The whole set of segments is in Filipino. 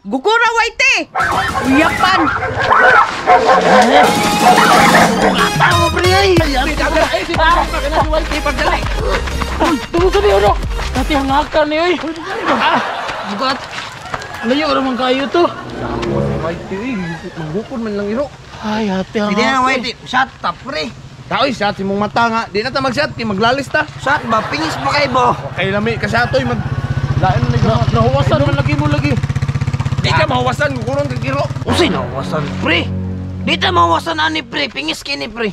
Gugura waite. Uyapan. Tama pre ay. Tunggu sabi ano. Dati hangakan ni oy. Bukat. Layo naman kayo to. Waite magbukod man lang iro. Ay, ate Hindi na waite. Shot up pre. Taoy shot si mong mata nga. Di na ta mag-shot kay maglalis ta. Shot ba? Pingis pa kayo bo. Kay lami ka sa atoy mag lain ni ka. Nahuwasan man lagi mo lagi. Di ka mahawasan kukurong kay kiro. Usay nawasan pre. Dito mawasan ani pre. Pingis kini pre.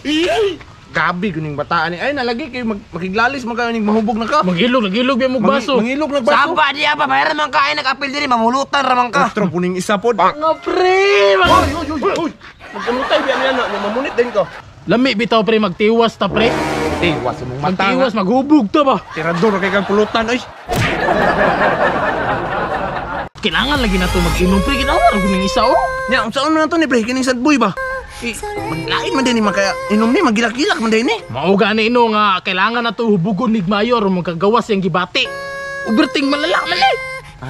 Gabi kuning bataan ni. Ay nalagi kay makiglalis maganing mahubog na ka. Magilog yung baso. Mangilog nagbaso. Saba di apa bayar man kain nag-apil diri mamulutan ramang ka. Katro puning isa pod. Nga pre. Uy. Magpunutay biyan yan na mamunit din ko. Lami bitaw pre magtiwas ta pre. Tiwas mong mata. Magtiwas maghubog ta ba. Tirador kay kang pulutan oy. Kailangan lagi na to mag-inom pre. Kinawar ko ng isa oh. Nya, unsaon man to ni pre kining sad boy ba? Maglain man din ni makaya inom ni magilak-gilak man din ni. Mao gani ino nga kailangan na to hubugon ni mayor magkagawas yang gibati. Uberting malala man eh.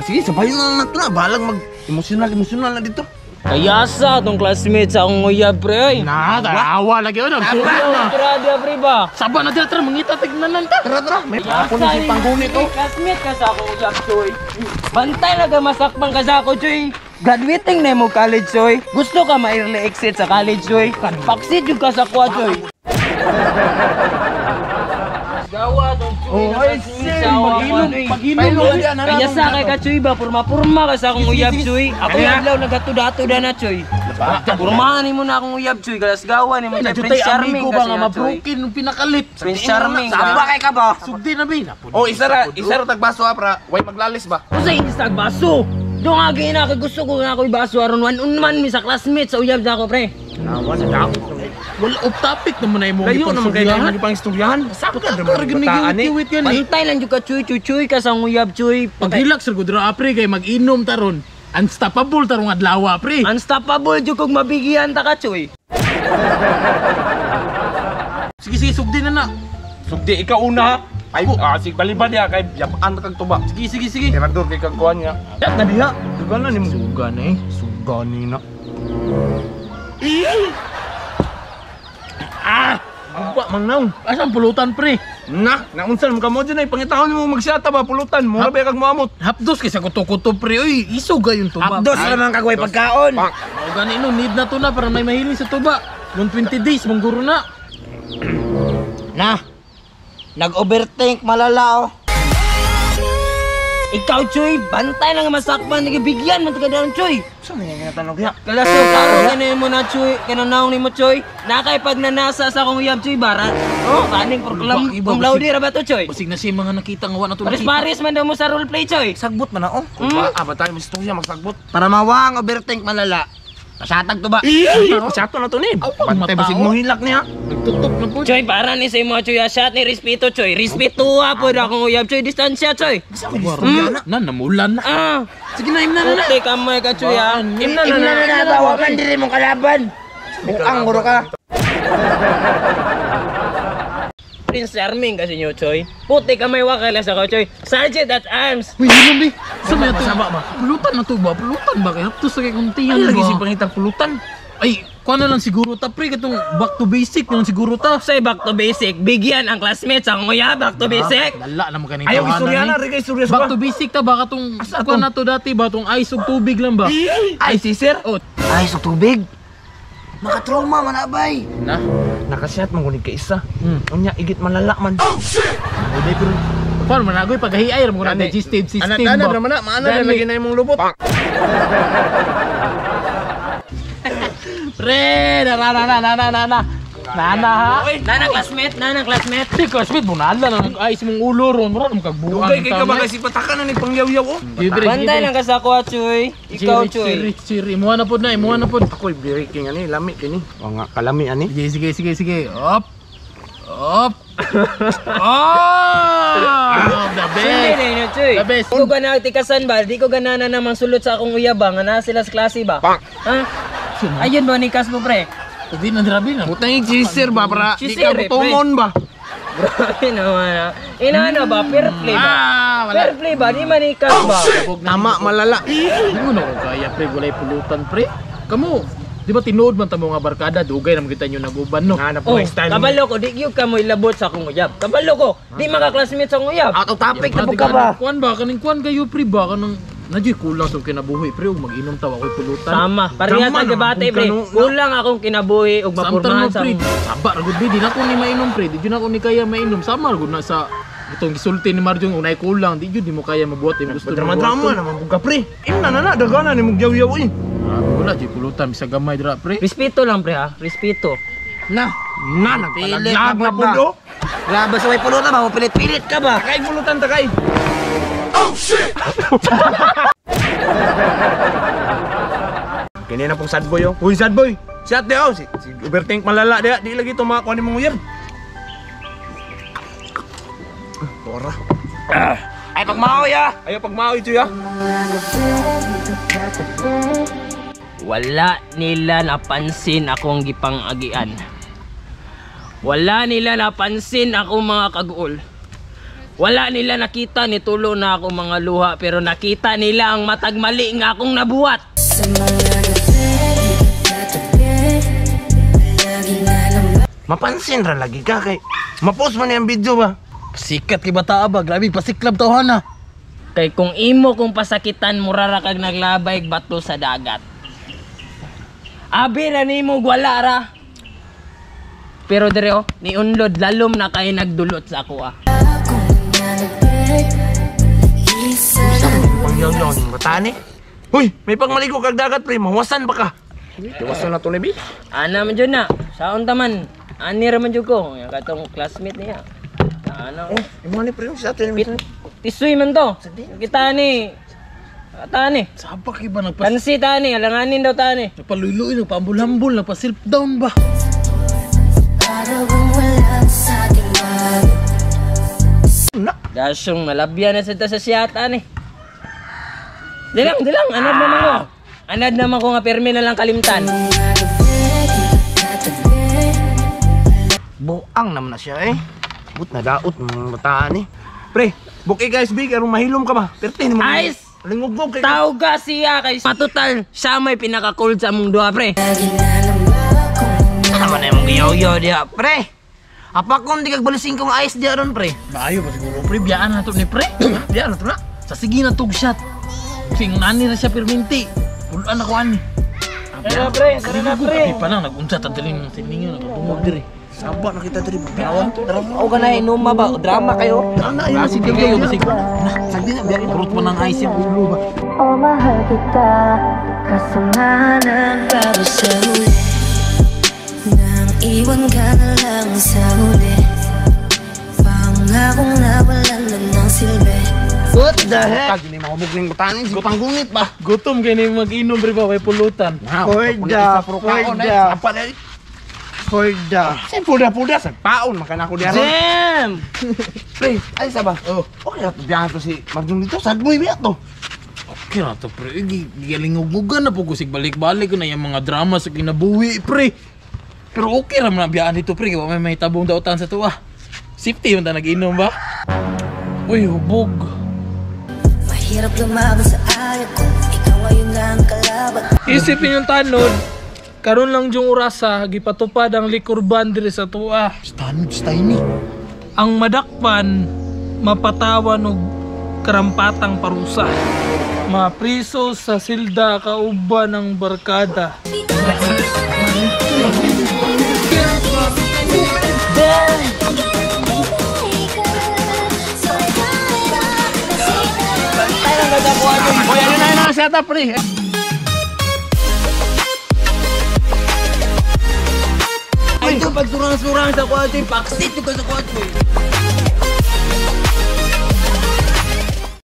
Sige, sabayon na lang nato na balag mag emosyonal na dito. Kaya sa tong classmate sa akong uyab pre ay. Na, tarawa lagi oh. Nagsuko na. Tira pre ba? Saba na dira tara mangita tignan lang ta. Tara, may hapon na si panggunit oh. Classmate ka sa akong uyab choy. Bantay na masakbang ka sa ako choy. Graduating na mo college choy. Gusto ka ma-early exit sa college choy. Paksit yung ka sa kwa choy. Gawa tong choy. Oh, ay pag-inom yan na. Kaya sa kay ka choy ba purma-purma ka sa akong uyab choy. Ako adlaw nagatuda-tuda na choy. Purmahan mo na akong uyab choy. Galas gawa ni mo choy. Prince Charming ko kasi ba nga yan, choy. mabroken nung pinakalit. Prince Charming ka. Saba kay ka ba? Sugdi na bi. Oh, isa ra tagbaso ha para way maglalis ba. Kung sa instag baso. Doon nga gina kay gusto ko nga ako'y baso aron one-on-one mi sa classmate sa uyab na ako pre. Nawa sa dako. Wala off topic naman na imong Layo naman kayo na pang istoryahan. Sakto ka giwit yan eh. Pantay lang jud ka chuy ka sa uyab chuy. Pag-relax ra gud ra pre kay mag-inom taron. Unstoppable tarong adlaw pre. Unstoppable jud kog mabigyan ta ka chuy. Sige sugdi na. Sugdi ikaw una ha. Ay, sig baliban ya kay yapaan kag tuba. Sige. Tirador kay kagkuan nga. Ya na diha. Dugan na nimo. Sugan eh. Sugan ni na. Buwa mang naong. Asang pulutan pre? Naunsan mo ka mo dyan ay pangitahon mo magsiyata ba pulutan mo ba kag moamot. Hapdos kay sa kuto-kuto pre. Uy, isog gayon tuba. Abdos naman kagway pagkaon. O gani no, need na to na para may mahiling sa tuba. 120 days mangguro na. Na. Nag-overthink malala oh. Ikaw chuy, bantay lang masakban nagibigyan man ka daron chuy. Saan nga tanong ya? Kalaso karo gani mo na chuy, kananaw ni mo chuy. Nakay pag nanasa sa akong uyab chuy barat. Oh, kaning program cum laude ra ba to chuy? Basig na siya mga nakita nga wala to Paris man daw mo sa role play choy. Sagbot man na oh. Ba tayo istorya magsagbot. Para mawang overthink malala. Pasatag to ba? Sato na to ni. Bantay Basig mo hilak niya. Nagtutok na po. Choy, para ni sa imo choy shot ni respeto choy. Respeto po akong uyab choy distansya choy. Na namulan na. Ah, Sige na, imna na. puti ka mo ka choy ah. Imna na tawa man diri mong kalaban. Buang guro ka. Prince Charming kasi nyo choy. Puti ka may wakala sa ko choy. Sergeant at arms. Uy, hilom di. Sama to. Pulutan na to ba? Pulutan ba? Kaya to sa kay kuntihan Lagi si ba? pangitang pulutan. Ay, kuha na lang siguro ta pre. Katong back to basic na lang siguro ta. Say back to basic. Bigyan ang classmates ang uyab back to basic. Lala naman kanito. Ayaw istorya na rin kay istorya Back ba? to basic ta ba? Katong kuha na to dati ba? Tong ice ug tubig lang ba? Ay si sir. Oh, Ay sa tubig. Makatrauma man abay. na. Nakasiyat man kunig ka isa. Unya igit malala man. Uday pero paano man agoy paghiay ra mo na digestive system ba? Anak naman na, maana na lagi na imong lubot. Pre, na. Nana ha. Nana classmate. Di classmate mo na ala na ay mong ulo ron mo ron kagbuang. Dugay kay ka ba kasi patakan na ni pangyaw-yaw oh. Bantay lang ka sa ko choy. Ikaw choy. Siri, imuha na pod na. Ako'y breaking ani, lami kini. O nga kalami ani. Sige. Up. Oh, the best. Hindi na choy. The best. Di ko gana tikasan ba? Di ko ganana namang sulot sa akong uyab ba? Nga na sila sa klase ba? Ha? Ayun ba ni kas mo pre? Hindi na dirabi na. Butang yung cheeser ba para di Cheeser, ka butumon ba? Grabe naman ah. Inaano ba? Fair play ba? Wala. Fair play ba? Di manikas ba? Tama, malala. Hindi mo na ko kaya pre, walay pulutan pre. Kamu, di ba tinuod man tamo nga barkada, dugay naman kita nyo naguban no. Hanap Oh, mo next time. kabalo ko, di gyud ka mo ilabot sa akong uyab. Kabalo ko, di maka-classmate sa akong uyab. Out of topic na Pati po ka ba? Kuan ba kaning kuan kayo pre ba kanang nadyo kulang sa kinabuhi pre ug mag-inom taw ako'y pulutan. Sama, pareha Tama tang debate naman, pre. kung kanu- Kulang akong kinabuhi ug Samtang mapurmahan mo sa pre, saba ra gud di na ko ni mainom pre, di na ko ni kaya mainom. Sama ra gud na sa itong gisulti ni Marjong unay kulang, di jud di mo kaya mabuhat yung gusto mo. Drama-drama naman buka pre. Imna na dagana ni mong yaw-yaw eh. Wala di pulutan bisa gamay dira pre. Respeto lang pre ha, respeto. Na, Pilit nagpalaglag na na ba? pundo. Grabe sa may pulutan ba? Pilit-pilit ka ba? Takay pulutan, takay. Kini na pong sad boy oh. Uy sad boy. Shot de oh. Si overthink malala dia. Di lagi tumakuha ni mong uyab. Tora. Ay, pagmaoy ah! Ayo pagmaoy ito ya. Wala nila napansin akong gipang-agian. Wala nila napansin akong mga kaguol. Wala nila nakita ni tulo na akong mga luha, pero nakita nila ang matag mali nga akong nabuhat. Mapansin ra lagi ka kay. Ma-post man yung video ba? Sikat kay bata ba, grabe pasiklab tawhana. Kay kung imo kung pasakitan murara kag naglabay bato sa dagat. Abi ra nimo wala ra. Pero dire oh, ni unlod lalom na kay nagdulot sa ako ah. Ang yaw-yaw ng batani. Hoy, may pagmaligo kag dagat pre, mawasan ba ka? Mawasan na to ni Bi. Ana man jud na. Saon ta man? Ani ra man jud ko, yang katong classmate niya. Ano? Oh, imo ni pre sa atin. Tisoy man to. Kita ni. Tani. Saba kay ba nagpas Kansi tani, alanganin daw tani. Napaluloy, nagpambulambol, nagpa-silp down ba? Dasyong malabya na sa siyata ni. Dilang, anad naman ko. Anad naman ko nga permi na lang kalimtan. Buang naman na siya eh. But na daot ng bataan eh. Pre, bukay guys big, arong mahilom ka ba? Perti ni mo. Ayos! Lingog-gog kay. Tawga siya kay matutal. Siya may pinaka-cold sa mong duha, pre. Ano na yung giyaw-yaw diya, pre? Apa kung di kagbalisin kong ayos diya ron, pre? Bayo ba siguro pre, biyaan na to ni pre. Biyaan na to na. Sa sige na tug shot. Sing nani na siya perminti. Pulaan ako ani. Tara, pre. Tara na, pre. Di pa lang nag-unsa ta diri ng siningan nagabungog diri. Saba na kita diri. O ka na inuma ba? Drama kayo? Ana yun Kasi si di kayo Tigay. kasi Sagdi na biyakin. kurot mo ng ice yung ulo ba. Oh, mahal kita, kasama bago sa huli. Nang iwan ka na lang sa huli, pangakong nawalan na ng silbi. What the heck? Kag ni mahubog ning bataan eh. Gutang gunit ba? Gutom kay ni mag-inom pre ba, may pulutan. Forda. Apa na eh? Forda. Say forda sa paon makana ko diha. Damn! Pre, ay saba. Oh, okay na biyahan to si Marjong dito. Sad boy biya to. Okay na to pre, gigalingog-gugan na po kusig balik-balik ko na yung mga drama sa kinabuhi pre. Pero okay ra man ang biyaan dito pre, kaya may tabong dautan sa tuwa. Safety yung ta nag-inom ba? Uy, hubog. Mahirap lumaban sa ayaw ko, ikaw ngayon lang kalaban. Isipin yung tanod, karon lang yung orasa, gipatupad ang liquor ban diri sa tuwa. Stanod stay ni. Ang madakpan, mapatawan og karampatang parusa. Mapriso sa silda kauban ng barkada. Hoy, ano na setup pre. Ay, ito pag surang-surang sa kwadro, paksit yung sa kwadro.